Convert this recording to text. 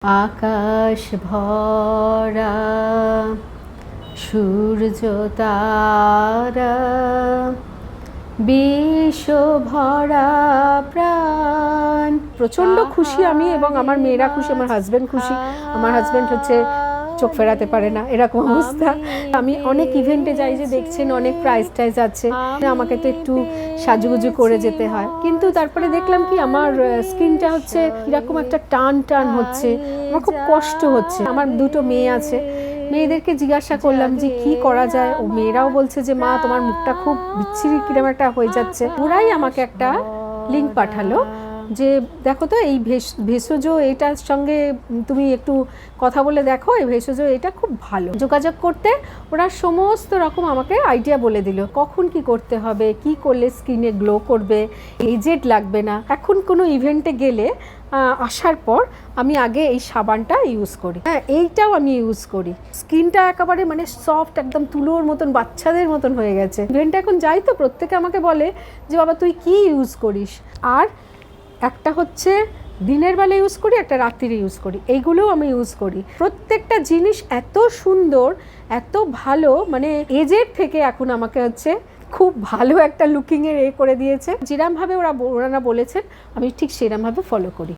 আকাশ ভরা সূর্য তারা বিশ্ব ভরা প্রাণ। প্রচণ্ড খুশি আমি এবং আমার মেয়েরা খুশি, আমার হাজব্যান্ড খুশি। আমার হাজব্যান্ড হচ্ছে চোখ ফেরাতে পারে না, এরকম অবস্থা। আমি অনেক ইভেন্টে যাই, যে দেখছেন অনেক প্রাইজ টাইজ আছে, আমাকে তো একটু সাজুগুজু করে যেতে হয়, কিন্তু তারপরে দেখলাম কি আমার স্কিনটা হচ্ছে কিরকম একটা টান টান হচ্ছে, আমার খুব কষ্ট হচ্ছে। আমার দুটো মেয়ে আছে, মেয়েদেরকে জিজ্ঞাসা করলাম যে কি করা যায়, ও মেয়েরাও বলছে যে মা তোমার মুখটা খুব বিচ্ছিরি কিরকম একটা হয়ে যাচ্ছে। ওরাই আমাকে একটা লিঙ্ক পাঠালো যে দেখো তো এই ভেষজ এটার সঙ্গে তুমি একটু কথা বলে দেখো, এই ভেষজ এটা খুব ভালো। যোগাযোগ করতে ওরা সমস্ত রকম আমাকে আইডিয়া বলে দিল, কখন কি করতে হবে, কি করলে স্কিনে গ্লো করবে, এজেড লাগবে না। এখন কোনো ইভেন্টে গেলে আসার পর আমি আগে এই সাবানটা ইউজ করি, হ্যাঁ এইটাও আমি ইউজ করি। স্কিনটা একেবারে মানে সফট, একদম তুলোর মতন, বাচ্চাদের মতন হয়ে গেছে। ইভেন্টে এখন যাই তো প্রত্যেকে আমাকে বলে যে বাবা তুই কি ইউজ করিস। আর একটা হচ্ছে দিনের বেলা ইউজ করি, একটা রাত্রিরে ইউজ করি, এইগুলোও আমি ইউজ করি। প্রত্যেকটা জিনিস এত সুন্দর, এত ভালো, মানে এজের থেকে এখন আমাকে হচ্ছে খুব ভালো একটা লুকিংয়ের করে দিয়েছে। যেরমভাবে ওরা বলেছেন আমি ঠিক সেরমভাবে ফলো করি।